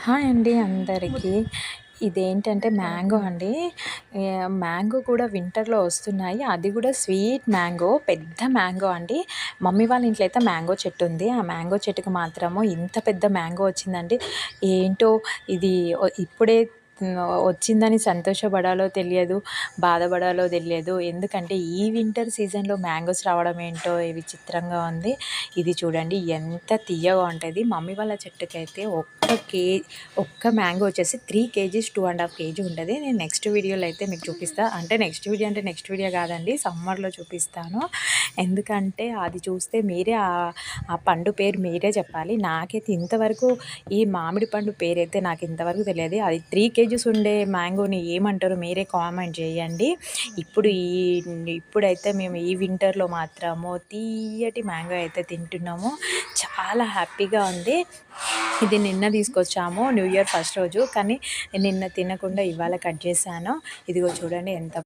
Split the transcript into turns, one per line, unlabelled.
Hi అండి అందరికీ. ఇదేంటంటే మ్యాంగో అండి. మ్యాంగో కూడా వింటర్‌లో వస్తున్నాయి. అది కూడా స్వీట్ మ్యాంగో. పెద్ద మ్యాంగో అండి. మమ్మీ వాళ్ళ ఇంట్లో అయితే మ్యాంగో చెట్టు ఉంది. ఆ మ్యాంగో చెట్టుకి మాత్రము ఇంత పెద్ద మ్యాంగో వచ్చిందండి. ఏంటో ఇది ఇప్పుడే వచ్చిందని సంతోషపడాలో తెలియదు, బాధపడాలో తెలియదు. ఎందుకంటే ఈ వింటర్ సీజన్‌లో మ్యాంగోస్ రావడం ఏంటో విచిత్రంగా ఉంది. ఇది చూడండి ఎంత తియ్యగా ఉంటది. మమ్మీ వాళ్ళ చెట్టుకైతే ఒక్క మ్యాంగో వచ్చేసి 3 కేజీస్, 2½ కేజీ ఉంటది. నేను నెక్స్ట్ వీడియోలో అయితే మీకు చూపిస్తా. అంటే నెక్స్ట్ వీడియో కాదండి, సమ్మర్‌లో చూపిస్తాను. ఎందుకంటే అది చూస్తే మీరే ఆ పండు పేరు మీరే చెప్పాలి. నాకైతే ఇంతవరకు ఈ మామిడి పండు పేరైతే నాకు ఇంతవరకు తెలియదు. అది 3 కేజీస్ ఉండే మ్యాంగోని ఏమంటారో మీరే కామెంట్ చేయండి. ఇప్పుడైతే మేము ఈ వింటర్‌లో మాత్రము తియ్యటి మ్యాంగో అయితే తింటున్నాము. చాలా హ్యాపీగా ఉంది. ఇది నిన్న తీసుకొచ్చాము న్యూ ఇయర్ ఫస్ట్ రోజు. కానీ నిన్న తినకుండా ఇవాళ కట్ చేశాను. ఇదిగో చూడండి ఎంత